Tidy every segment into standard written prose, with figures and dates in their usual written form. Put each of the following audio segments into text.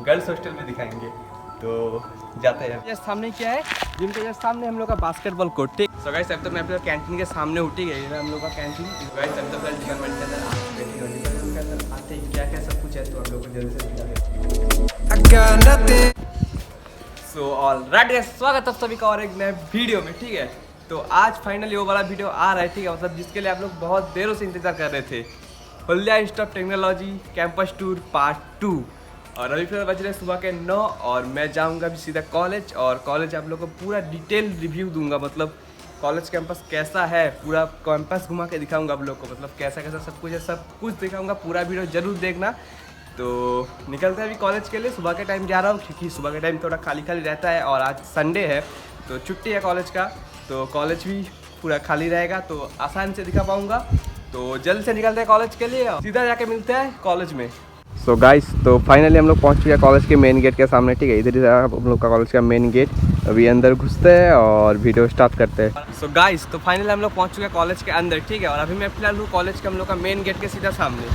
Girls hostel में दिखाएंगे। तो जाते हैं। जस्ट सामने क्या है, जिम के जस्ट सामने हम लोग का बास्केटबॉल कोर्ट। ठीक, सो गाइस अब तो मैं अपने कैंटीन के सामने उठी गई है हम लोग का कैंटीन। गाइस अब तो फिर डिपार्टमेंट के अंदर आते ही क्या क्या सब कुछ है तो हम लोग को जल्दी से दिखाते। सो ऑलराइट गाइस, स्वागत है सभी का और एक नए वीडियो में। ठीक है, तो आज फाइनली वो वाला वीडियो आ रहा है। ठीक है, मतलब जिसके लिए आप लोग बहुत देरों से इंतजार कर रहे थे, Haldia institute of technology campus tour part 2। और अभी फिर बज रहे सुबह के 9 और मैं जाऊंगा अभी सीधा कॉलेज। और कॉलेज आप लोग को पूरा डिटेल रिव्यू दूंगा, मतलब कॉलेज कैंपस कैसा है, पूरा कैंपस घुमा के दिखाऊंगा आप लोग को, मतलब कैसा कैसा सब कुछ है, सब कुछ दिखाऊंगा। पूरा वीडियो जरूर देखना। तो निकलते हैं अभी कॉलेज के लिए। सुबह के टाइम जा रहा हूँ क्योंकि सुबह के टाइम थोड़ा खाली खाली रहता है और आज संडे है तो छुट्टी है कॉलेज का, तो कॉलेज भी पूरा खाली रहेगा तो आसान से दिखा पाऊँगा। तो जल्द से निकलते हैं कॉलेज के लिए, सीधा जाके मिलते हैं कॉलेज में। सो गाइस, तो फाइनली हम लोग पहुंच चुके हैं कॉलेज के मेन गेट के सामने। ठीक है, इधर ही हम लोग का कॉलेज का मेन गेट। अभी अंदर घुसते हैं और वीडियो स्टार्ट करते हैं। सो गाइस, तो फाइनली हम लोग पहुंच चुके हैं कॉलेज के अंदर। ठीक है, और अभी मैं फिलहाल हूँ कॉलेज के हम लोग का मेन गेट के सीधा सामने।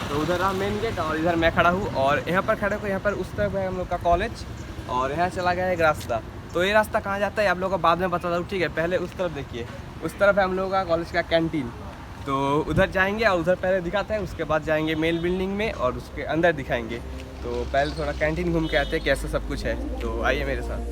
तो उधर रहा मेन गेट और इधर मैं खड़ा हूँ और यहाँ पर खड़े हो, यहाँ पर उस तरफ है हम लोग का कॉलेज और यहाँ चला गया एक रास्ता। तो ये रास्ता कहाँ जाता है आप लोगों को बाद में बता दूँ। ठीक है, पहले उस तरफ देखिए, उस तरफ है हम लोगों का कॉलेज का कैंटीन। तो उधर जाएंगे और उधर पहले दिखाते हैं, उसके बाद जाएंगे मेल बिल्डिंग में और उसके अंदर दिखाएंगे। तो पहले थोड़ा कैंटीन घूम के आते हैं कैसा सब कुछ है। तो आइए मेरे साथ।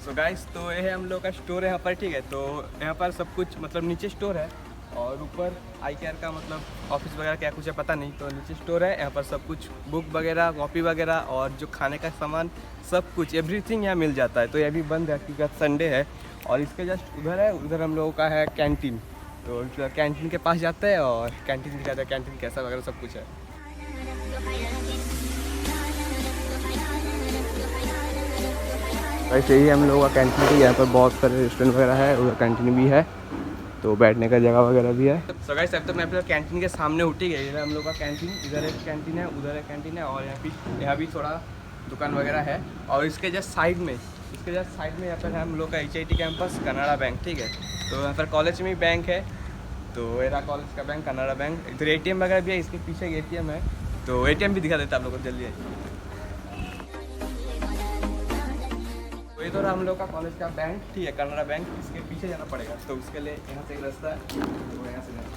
सो गाइस, तो ये है हम लोग का स्टोर है यहाँ पर। ठीक है, तो यहाँ पर सब कुछ मतलब नीचे स्टोर है और ऊपर आई केयर का मतलब ऑफिस वगैरह क्या कुछ है पता नहीं। तो नीचे स्टोर है, यहाँ पर सब कुछ बुक वगैरह, कॉपी वगैरह और जो खाने का सामान सब कुछ एवरीथिंग यहाँ मिल जाता है। तो ये भी बंद है क्योंकि संडे है। और इसके जस्ट उधर है, उधर हम लोगों का है कैंटीन। तो कैंटीन के पास जाते हैं और कैंटीन दिखाते हैं कैंटीन कैसा वगैरह सब कुछ है। वैसे ही हम लोगों का कैंटीन है, यहाँ पर बहुत सारे रेस्टोरेंट वगैरह है, उधर कैंटीन भी है तो बैठने का जगह वगैरह भी है। सो गाइस, अब तो मैं अपने कैंटीन के सामने उठी गई। इधर हम लोग का कैंटीन, इधर एक कैंटीन है, उधर एक कैंटीन है और यहाँ भी थोड़ा दुकान वगैरह है। और इसके जस्ट साइड में यहाँ पर है हम लोग का HIT कैंपस कनाडा बैंक। ठीक है, तो यहाँ पर कॉलेज में बैंक है। तो मेरा कॉलेज का बैंक कनाडा बैंक। इधर ATM वगैरह भी है, इसके पीछे ATM है। तो ATM भी दिखा देता है आप लोगों को, जल्दी। तो ये तो रहा हम लोग का कॉलेज का बैंक। ठीक है, कनाडा बैंक। इसके पीछे जाना पड़ेगा, तो उसके लिए यहाँ से एक रास्ता है, तो यहाँ से जाना।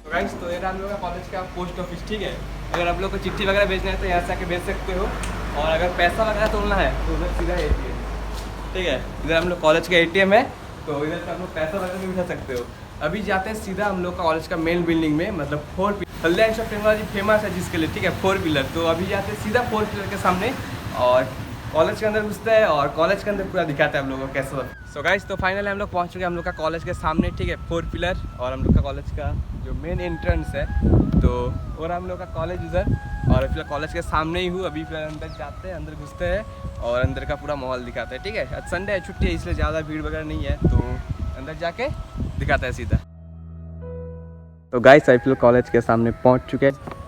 तो गाइस, तो ये रहा हम लोग का कॉलेज का पोस्ट ऑफिस। ठीक है, अगर आप लोग को चिट्ठी वगैरह भेजना है तो यहाँ से आके भेज सकते हो। और अगर पैसा वगैरह तोड़ना है तो उधर सीधा ATM। ठीक है, इधर हम लोग कॉलेज का ATM है, तो इधर से आप लोग पैसा वगैरह भी उठा सकते हो। अभी जाते हैं सीधा हम लोग का कॉलेज का मेन बिल्डिंग में, मतलब 4 Haldia institute of technology famous है जिसके लिए। ठीक है, 4 पिलर। तो अभी जाते हैं सीधा 4 पिलर के सामने और कॉलेज के अंदर घुसते हैं और कॉलेज के अंदर पूरा दिखाता है हम लोगों को कैसा। सो गाइस, तो फाइनली हम लोग पहुँच चुके हैं हम लोग का कॉलेज के सामने। ठीक है, 4 पिलर और हम लोग का कॉलेज का जो मेन एंट्रेंस है, तो और हम लोग का कॉलेज उधर। और फिर कॉलेज के सामने ही हूँ। अभी फिर अंदर जाते हैं, अंदर घुसते हैं और अंदर का पूरा माहौल दिखाते हैं। ठीक है, आज संडे है, छुट्टी है, इसलिए ज़्यादा भीड़ वगैरह नहीं है, तो अंदर जाके दिखाता है सीधा। तो गाइस, आई फिर कॉलेज के सामने पहुंच चुके हैं।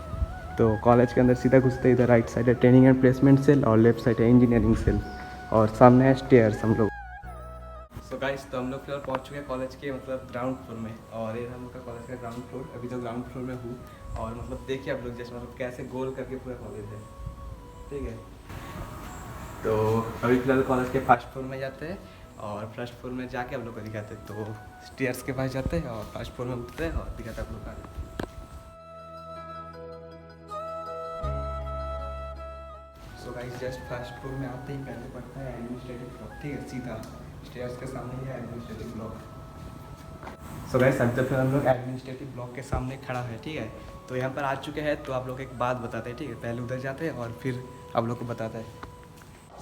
तो कॉलेज के अंदर सीधा घुसते इधर राइट साइड है ट्रेनिंग एंड प्लेसमेंट सेल और लेफ्ट साइड है इंजीनियरिंग सेल और सामने है स्टेयर्स हम लोग। सो गाइस, तो हम लोग फिर पहुंच चुके हैं कॉलेज के मतलब ग्राउंड फ्लोर में। और ये हम लोग का कॉलेज का ग्राउंड फ्लोर। अभी तो ग्राउंड फ्लोर में हूँ और मतलब देखिए आप लोग जैसे मतलब कैसे गोल करके पूरा कॉलेज है। ठीक है, तो अभी फिलहाल कॉलेज के फर्स्ट फ्लोर में जाते हैं और फर्स्ट फ्लोर में जाके हम लोग को दिखाते हैं। तो स्टेयर्स के पास जाते हैं और फर्स्ट फ्लोर में उठते हैं और दिखाते हैं आप लोग का। So guys, just first floor में आते ही पहले पड़ता है एडमिनिस्ट्रेटिव ब्लॉक। ठीक है, सीधा स्टेयर्स के सामने ही है एडमिनिस्ट्रेटिव ब्लॉक। सो गाइस, अब तक फिर हम लोग एडमिनिस्ट्रेटिव ब्लॉक के सामने खड़ा है। ठीक है, तो यहाँ पर आ चुके हैं। तो आप लोग एक बात बताते हैं। ठीक है, पहले उधर जाते हैं और फिर आप लोग को बताते हैं।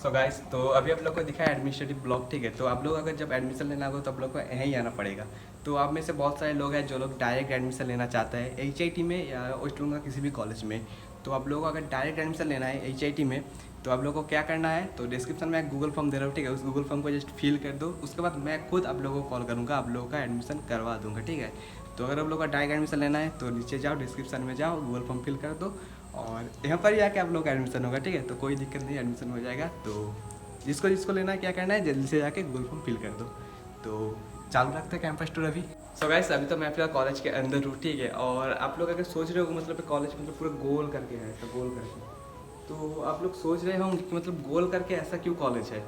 सो गाइस, तो अभी आप लोग को दिखा है एडमिनिस्ट्रेटिव ब्लॉक। ठीक है, तो आप लोग अगर जब एडमिशन लेना होगा तो आप लोग को यहीं आना पड़ेगा। तो आप में से बहुत सारे लोग हैं जो लोग डायरेक्ट एडमिशन लेना चाहते हैं HIT में या वेस्ट बंगाल किसी भी कॉलेज में। तो आप लोगों को अगर डायरेक्ट एडमिशन लेना है HIT में तो आप लोगों को क्या करना है, तो डिस्क्रिप्शन में एक गूगल फॉर्म दे रहा हूँ। ठीक है, उस गूगल फॉर्म को जस्ट फिल कर दो। उसके बाद मैं खुद आप लोगों को कॉल करूँगा, आप लोगों का एडमिशन करवा दूँगा। ठीक है, तो अगर आप लोगों का डायरेक्ट एडमिशन लेना है तो नीचे जाओ, डिस्क्रिप्शन में जाओ, गूगल फॉर्म फिल कर दो और यहाँ पर ही आके आप लोग का एडमिशन होगा। ठीक है, तो कोई दिक्कत नहीं, एडमिशन हो जाएगा। तो जिसको लेना है क्या करना है, जल्दी से जाके गूगल फॉर्म फिल कर दो। तो चालू रखते हैं कैंपस टूर अभी। सो गाइस अभी तो मैं फिलहाल कॉलेज के अंदर हूँ, ठीक है। और आप लोग अगर सोच रहे हो मतलब कॉलेज मतलब पूरा गोल करके है, तो गोल करके, तो आप लोग सोच रहे होंगे कि मतलब गोल करके ऐसा क्यों कॉलेज है।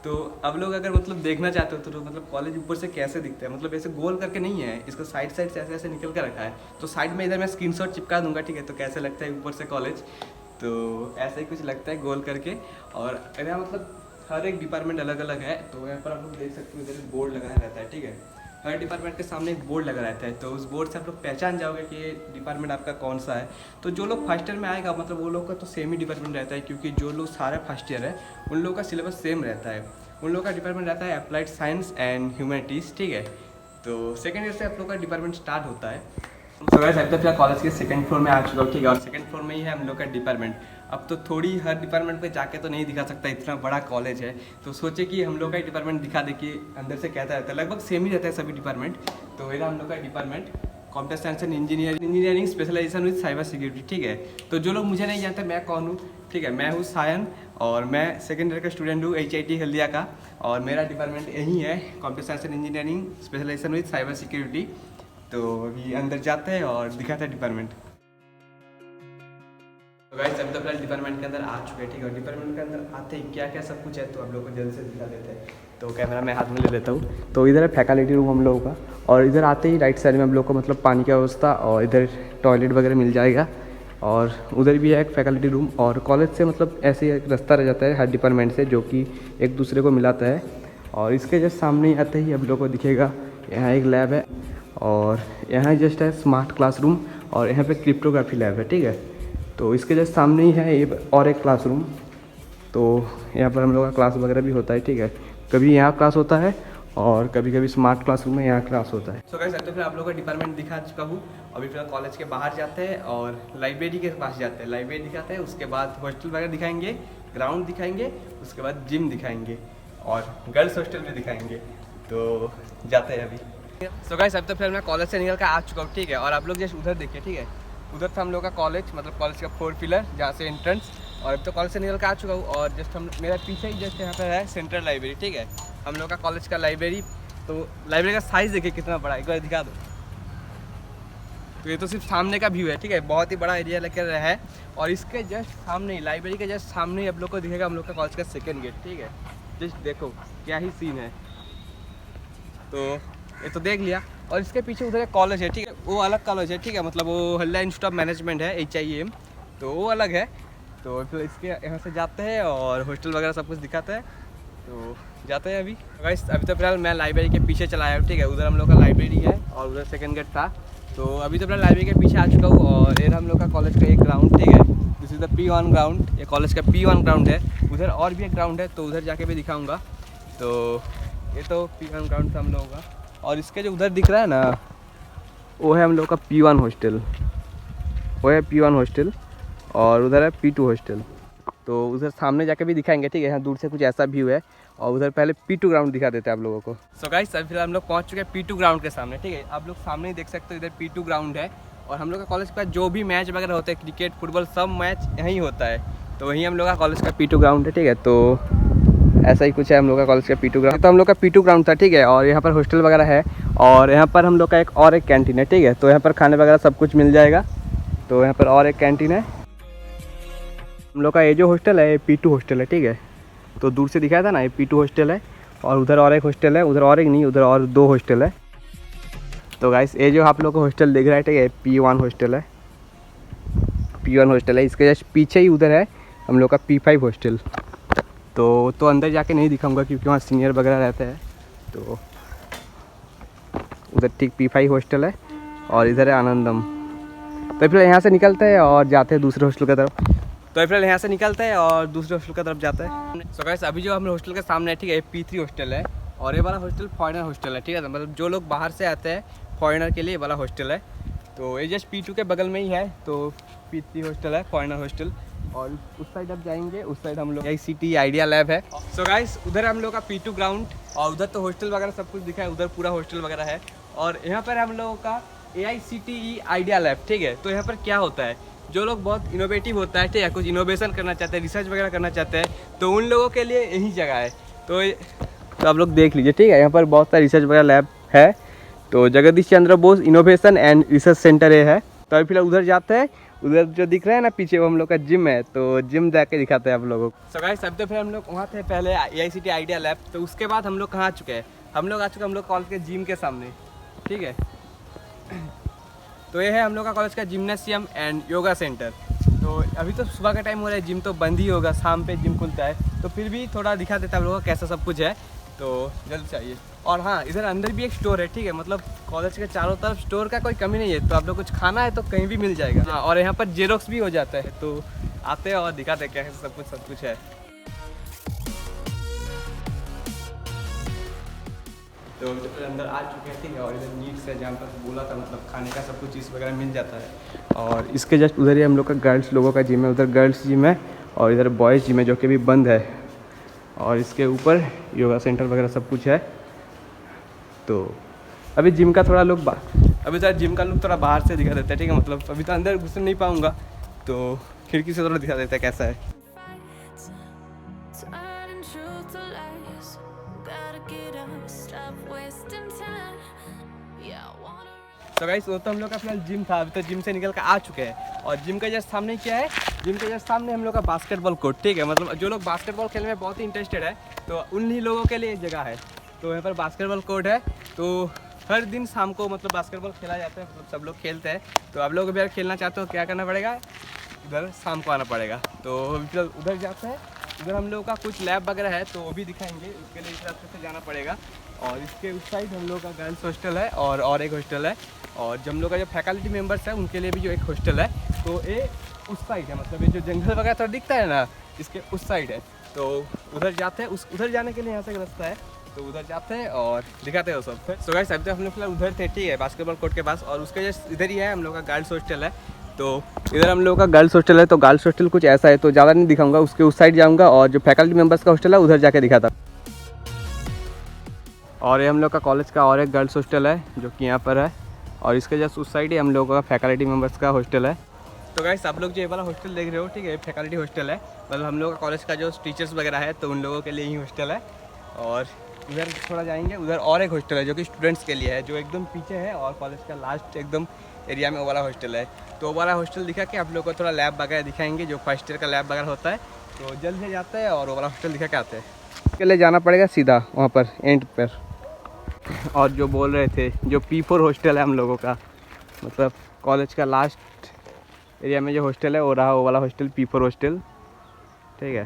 तो आप लोग अगर मतलब देखना चाहते हो तो मतलब कॉलेज ऊपर से कैसे दिखता है, मतलब ऐसे गोल करके नहीं है, इसको साइड साइड से ऐसे ऐसे निकल कर रखा है। तो साइड में इधर मैं स्क्रीनशॉट चिपका दूंगा, ठीक है। तो कैसे लगता है ऊपर से कॉलेज, तो ऐसा ही कुछ लगता है गोल करके। और यहाँ मतलब हर एक डिपार्टमेंट अलग अलग है। तो यहाँ पर आप लोग देख सकते हो इधर बोर्ड लगाया रहता है, ठीक है। हर डिपार्टमेंट के सामने एक बोर्ड लगा रहता है, तो उस बोर्ड से आप लोग पहचान जाओगे कि ये डिपार्टमेंट आपका कौन सा है। तो जो लोग फर्स्ट ईयर में आएगा मतलब वो लोग का तो सेम ही डिपार्टमेंट रहता है, क्योंकि जो लोग सारा फर्स्ट ईयर है उन लोगों का सिलेबस सेम रहता है। उन लोगों का डिपार्टमेंट रहता है अप्लाइड साइंस एंड ह्यूमैनिटीज़, ठीक है। तो सेकेंड ईयर से आप लोग का डिपार्टमेंट स्टार्ट होता है। तो गाइस अभी तो फिलहाल कॉलेज के सेकंड फ्लोर में आ चुका हूँ, ठीक है। और सेकंड फ्लोर में ही है हम लोग का डिपार्टमेंट। अब तो थोड़ी हर डिपार्टमेंट पे जाके तो नहीं दिखा सकता, इतना बड़ा कॉलेज है। तो सोचे कि हम लोग का डिपार्टमेंट दिखा दे कि अंदर से कैसा रहता है। लगभग सेम ही रहता है सभी डिपार्टमेंट। तो ये हम लोग का department computer science and engineering specialisation with cyber security, ठीक है। तो जो लोग मुझे नहीं जानते मैं कौन हूँ, ठीक है। मैं हूँ सायन और मैं सेकेंड ईयर का स्टूडेंट हूँ HIT हल्दिया का। और मेरा डिपार्टमेंट यही है computer science and engineering specialisation with cyber security. तो अभी अंदर जाते हैं और दिखाते हैं डिपार्टमेंट। तो गाइस अभी तो फिलहाल डिपार्टमेंट के अंदर आ चुके हैं, ठीक है। डिपार्टमेंट के अंदर आते ही क्या क्या सब कुछ है तो आप लोगों को जल्द से दिखा देते हैं। तो कैमरा मैं हाथ में ले लेता हूँ। तो इधर है फैकल्टी रूम हम लोगों का, और इधर आते ही राइट साइड में हम लोग को मतलब पानी की व्यवस्था और इधर टॉयलेट वगैरह मिल जाएगा। और उधर भी है एक फैकल्टी रूम। और कॉलेज से मतलब ऐसे ही एक रास्ता रह जाता है हर डिपार्टमेंट से, जो कि एक दूसरे को मिलाता है। और इसके जस्ट सामने ही आते ही आप लोग को दिखेगा यहाँ एक लैब है, और यहाँ जस्ट है स्मार्ट क्लासरूम, और यहाँ पे क्रिप्टोग्राफी लैब है, ठीक है। तो इसके जस्ट सामने ही है ये और एक क्लासरूम। तो यहाँ पर हम लोग का क्लास वगैरह भी होता है, ठीक है। कभी यहाँ क्लास होता है और कभी कभी स्मार्ट क्लासरूम में यहाँ क्लास होता है। सो गाइस तो फिर आप लोगों का डिपार्टमेंट दिखा चुका हूँ। अभी फिलहाल कॉलेज के बाहर जाते हैं और लाइब्रेरी के पास जाते हैं, लाइब्रेरी दिखाते हैं। उसके बाद हॉस्टल वगैरह दिखाएंगे, ग्राउंड दिखाएंगे, उसके बाद जिम दिखाएंगे और गर्ल्स हॉस्टल में दिखाएंगे। तो जाते हैं अभी। सो गाइस अब तो फिर मैं कॉलेज से निकल कर आ चुका हूँ, ठीक है। और आप लोग जैसे उधर देखिए, ठीक है। उधर था हम लोग का कॉलेज, मतलब कॉलेज का 4 पिलर जहाँ से एंट्रेंस। और अब तो कॉलेज से निकल कर आ चुका हूँ और जस्ट हम मेरा पीछे ही जस्ट यहाँ पर है सेंट्रल लाइब्रेरी, ठीक है। हम लोग का कॉलेज का लाइब्रेरी। तो लाइब्रेरी का साइज़ देखिए कितना बड़ा है, एक बार दिखा दो। तो ये तो सिर्फ सामने का व्यू है, ठीक है। बहुत ही बड़ा एरिया लेकर है। और इसके जस्ट सामने ही लाइब्रेरी के जस्ट सामने ही आप लोग को दिखेगा हम लोग का कॉलेज का सेकेंड गेट, ठीक है। जस्ट देखो क्या ही सीन है। तो ये तो देख लिया। और इसके पीछे उधर एक कॉलेज है, ठीक है। वो अलग कॉलेज है, ठीक है। मतलब वो हल्दिया इंस्टीट्यूट ऑफ मैनेजमेंट है, HIM। तो वो अलग है। तो फिर इसके यहाँ से जाते हैं और हॉस्टल वगैरह सब कुछ दिखाते हैं। तो जाते हैं अभी। गाइस अभी तो फिलहाल मैं लाइब्रेरी के पीछे चला आया हूँ, ठीक है। उधर हम लोग का लाइब्रेरी है और उधर सेकंड गेट था। तो अभी तो फिलहाल लाइब्रेरी के पीछे आ चुका हूँ। और ये हम लोग का कॉलेज का एक ग्राउंड, ठीक है। This is the P1 ground. ये कॉलेज का P1 ग्राउंड है। उधर और भी एक ग्राउंड है, तो उधर जाके भी दिखाऊँगा। तो ये तो P1 ग्राउंड था हम लोगों का। और इसके जो उधर दिख रहा है ना, वो है हम लोग का P1 हॉस्टल। वो है P1 हॉस्टल और उधर है P2 हॉस्टल। तो उधर सामने जाके भी दिखाएंगे, ठीक है। यहाँ दूर से कुछ ऐसा व्यू है। और उधर पहले P2 ग्राउंड दिखा देते हैं आप लोगों को। सो गाइस अभी फिलहाल हम लोग पहुँच चुके हैं P2 ग्राउंड के सामने, ठीक है। आप लोग सामने ही देख सकते हो, इधर P2 ग्राउंड है। और हम लोग का कॉलेज का जो भी मैच वगैरह होते हैं, क्रिकेट फुटबॉल सब मैच यहीं होता है। तो वहीं हम लोग का कॉलेज का P2 ग्राउंड है, ठीक है। तो ऐसा ही कुछ है हम लोग का कॉलेज का P2 ग्राउंड। तो हम लोग का P2 ग्राउंड था, ठीक है। और यहाँ पर हॉस्टल वगैरह है। और यहाँ पर हम लोग का एक कैंटीन है, ठीक है। तो यहाँ पर खाने वगैरह सब कुछ मिल जाएगा। तो यहाँ पर और एक कैंटीन है। हम लोग का ये जो हॉस्टल है ये P2 हॉस्टल है, ठीक है। तो दूर से दिखाया था ना, ये P2 हॉस्टल है। और उधर और एक हॉस्टल है, उधर और एक नहीं, उधर और 2 हॉस्टल है। तो गाइस ये जो आप लोग को हॉस्टल दिख रहा है, ठीक है, P1 हॉस्टल है। P1 हॉस्टल है। इसके जस्ट पीछे ही उधर है हम लोग का P5 हॉस्टल। तो अंदर जाके नहीं दिखाऊंगा क्योंकि वहाँ सीनियर वगैरह रहते हैं। तो उधर ठीक P5 हॉस्टल है और इधर है आनंदम। तो फिर यहाँ से निकलते हैं और जाते हैं दूसरे हॉस्टल की तरफ। तो फिर यहाँ से निकलते हैं और दूसरे हॉस्टल की तरफ जाते हैं। सो गाइस अभी जो हम हॉस्टल के सामने है, ठीक है, P3 हॉस्टल है। और ये वाला हॉस्टल फॉरेनर हॉस्टल है, ठीक है। मतलब जो लोग बाहर से आते हैं फॉरेनर के लिए ये वाला हॉस्टल है। तो ये जस्ट P2 के बगल में ही है। तो P3 हॉस्टल है, फॉरेनर हॉस्टल। और उस साइड अब जाएंगे, उस साइड हम लोग ICT आइडिया लैब है। सो गाइस उधर हम लोग का P2 ग्राउंड और उधर तो हॉस्टल वगैरह सब कुछ दिखा है, उधर पूरा हॉस्टल वगैरह है। और यहाँ पर हम लोगों का AICTE आइडिया लैब, ठीक है। तो यहाँ पर क्या होता है, जो लोग बहुत इनोवेटिव होता है, ठीक है, कुछ इनोवेशन करना चाहते हैं, रिसर्च वगैरह करना चाहते हैं, तो उन लोगों के लिए यही जगह है। तो आप लोग देख लीजिए, ठीक है। यहाँ पर बहुत सारा रिसर्च वगैरह लैब है। तो Jagadish Chandra Bose innovation and research centre ये है। तो अभी फिलहाल उधर जाते हैं। उधर जो दिख रहा है ना पीछे, वो हम लोग का जिम है, तो जिम जाके दिखाते हैं आप लोगों को। सो गाइस, अब तो फिर हम लोग वहाँ थे पहले AICT आइडिया लैब। तो उसके बाद हम लोग कहाँ आ चुके हैं, हम लोग आ चुके हैं हम लोग कॉलेज के जिम के सामने, ठीक है। तो ये है हम लोग का कॉलेज का जिम्नासियम एंड योगा सेंटर। तो अभी तो सुबह का टाइम हो रहा है, जिम तो बंद ही होगा, शाम पे जिम खुलता है। तो फिर भी थोड़ा दिखा देता है हम लोगों को कैसा सब कुछ है, तो जल्द चाहिए। और हाँ, इधर अंदर भी एक स्टोर है, ठीक है। मतलब कॉलेज के चारों तरफ स्टोर का कोई कमी नहीं है, तो आप लोग कुछ खाना है तो कहीं भी मिल जाएगा। हाँ, और यहाँ पर जेरोक्स भी हो जाता है। तो आते हैं और दिखाते हैं क्या सब कुछ है। तो अंदर आ चुके हैं, ठीक है। और इधर नीट से जहाँ पर बोला था, मतलब खाने का सब कुछ चीज़ वगैरह मिल जाता है। और इसके जस्ट उधर ही हम लोग का गर्ल्स लोगों का जिम है, उधर गर्ल्स जिम है और इधर बॉयज़ जिम है जो कि अभी बंद है। और इसके ऊपर योगा सेंटर वगैरह सब कुछ है। तो अभी जिम का थोड़ा लोग अभी तो जिम का लुक थोड़ा बाहर से दिखा देता है, ठीक है। मतलब अभी तो अंदर घुस नहीं पाऊँगा, तो खिड़की से थोड़ा दिखा देता है कैसा है। तो गाइस, वो तो हम लोग का फिलहाल जिम था। अभी तो जिम से निकल कर आ चुके हैं। और जिम के जस्ट सामने क्या है, जिम के जस्ट सामने हम लोग का बास्केटबॉल कोर्ट, ठीक है। मतलब जो लोग बास्केटबॉल खेलने में बहुत ही इंटरेस्टेड है, तो उन्हीं लोगों के लिए जगह है। तो यहाँ पर बास्केटबॉल कोर्ट है। तो हर दिन शाम को मतलब बास्केटबॉल खेला जाता है, मतलब सब लोग खेलते हैं। तो आप लोग भी अगर खेलना चाहते हो क्या करना पड़ेगा, इधर शाम को आना पड़ेगा। तो फिर उधर जाते हैं। उधर हम लोगों का कुछ लैब वगैरह है, तो वो भी दिखाएंगे। उसके लिए इस रास्ते से जाना पड़ेगा। और इसके उस साइड हम लोग का गर्ल्स हॉस्टल है और एक हॉस्टल है। और जो हम लोग का जो फैकल्टी मेंबर्स है उनके लिए भी जो एक हॉस्टल है, तो ये उस साइड है। मतलब ये जो जंगल वगैरह थोड़ा दिखता है ना, इसके उस साइड है। तो उधर जाते हैं। उधर जाने के लिए यहाँ से एक रास्ता है, तो उधर जाते हैं और दिखाते हैं वो सब। सो गाइस, अभी तक हम लोग फिलहाल उधर थे, ठीक है, बास्केटबॉल कोर्ट के पास। और उसके जस्ट इधर ही है हम लोग का गर्ल्स हॉस्टल है। तो इधर हम लोग का गर्ल्स हॉस्टल है। तो गर्ल्स हॉस्टल कुछ ऐसा है, तो ज़्यादा नहीं दिखाऊंगा। उसके उस साइड जाऊँगा और जो फैकल्टी मेंबर्स का हॉस्टल है उधर जाके दिखाता। और ये हम लोग का कॉलेज का और एक गर्ल्स हॉस्टल है जो कि यहाँ पर है। और इसके जस्ट उस साइड ही हम लोगों का फैकल्टी मेंबर्स का हॉस्टल है। तो गाइस, आप लोग जो ये वाला हॉस्टल देख रहे हो, ठीक है, फैकल्टी हॉस्टल है। मतलब हम लोग का कॉलेज का जो टीचर्स वगैरह है, तो उन लोगों के लिए ही हॉस्टल है। और उधर थोड़ा जाएंगे, उधर और एक हॉस्टल है जो कि स्टूडेंट्स के लिए है, जो एकदम पीछे है। और कॉलेज का लास्ट एकदम एरिया में वो वाला हॉस्टल है। तो वो वाला हॉस्टल दिखा के आप लोग को थोड़ा लैब वगैरह दिखाएंगे, जो फर्स्ट ईयर का लैब वगैरह होता है। तो जल्द से जाते हैं और वो वाला हॉस्टल दिखा के आते हैं। इसके लिए जाना पड़ेगा सीधा वहाँ पर एंड पर। और जो बोल रहे थे, जो P4 हॉस्टल है हम लोगों का, मतलब कॉलेज का लास्ट एरिया में जो हॉस्टल है वो रहा, वो वाला हॉस्टल P4 हॉस्टल, ठीक है।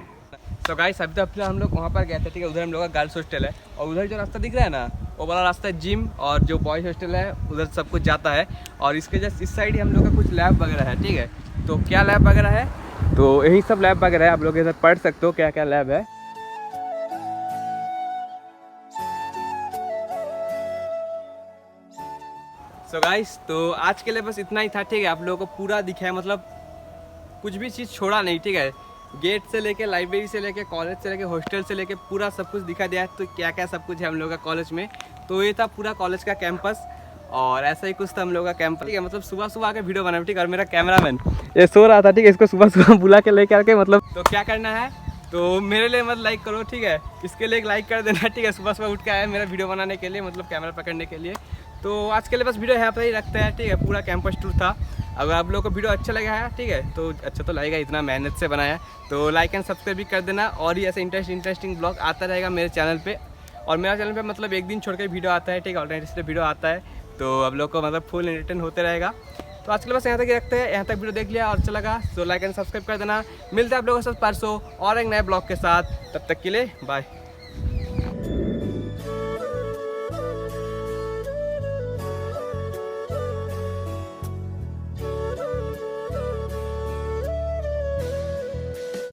तो गाइस, अभी तो हम लोग वहाँ पर गए थे, ठीक है। उधर हम लोग का गर्ल्स हॉस्टल है। और उधर जो रास्ता दिख रहा है ना, वो वाला रास्ता है जिम। और जो बॉयज़ हॉस्टल है उधर सब कुछ जाता है। और इसके जस्ट इस साइड ही हम लोग का कुछ लैब वगैरह है, ठीक है। तो क्या लैब वगैरह है, तो यही सब लैब वगैरह है। आप लोग इधर पढ़ सकते हो क्या क्या लैब है। सो गाइस, तो आज के लिए बस इतना ही था, ठीक है। आप लोगों को पूरा दिखाया, मतलब कुछ भी चीज़ छोड़ा नहीं, ठीक है। गेट से लेके, लाइब्रेरी से लेके, कॉलेज से लेके, हॉस्टल से लेके पूरा सब कुछ दिखा दिया है। तो क्या क्या सब कुछ है हम लोग का कॉलेज में, तो ये था पूरा कॉलेज का कैंपस। और ऐसा ही कुछ था हम लोग का कैंपस, ठीक है। मतलब सुबह सुबह आके वीडियो बना, ठीक है। और मेरा कैमरामैन ये सो रहा था, ठीक है। इसको सुबह सुबह बुला के लेके आके, मतलब तो क्या करना है, तो मेरे लिए मत लाइक करो, ठीक है। इसके लिए एक लाइक कर देना, ठीक है। सुबह सुबह उठ के आया मेरा वीडियो बनाने के लिए, मतलब कैमरा पकड़ने के लिए। तो आज के लिए बस वीडियो यहाँ पर ही रखते हैं, ठीक है। पूरा कैंपस टूर था। अगर आप लोगों को वीडियो अच्छा लगा है, ठीक है, तो अच्छा तो लगेगा, इतना मेहनत से बनाया है। तो लाइक एंड सब्सक्राइब भी कर देना। और ही ऐसे इंटरेस्टिंग ब्लॉग आता रहेगा मेरे चैनल पे। और मेरा चैनल पे मतलब एक दिन छोड़ के वीडियो आता है, ठीक है, ऑल्टरनेटिव वीडियो आता है। तो आप लोग को मतलब फुल एंटरटेन होते रहेगा। तो आज के लिए बस यहाँ तक ही रखते हैं। यहाँ तक वीडियो देख लिया और अच्छा लगा तो लाइक एंड सब्सक्राइब कर देना। मिलते हैं आप लोगों के साथ परसों और एक नए ब्लॉग के साथ। तब तक के लिए बाय।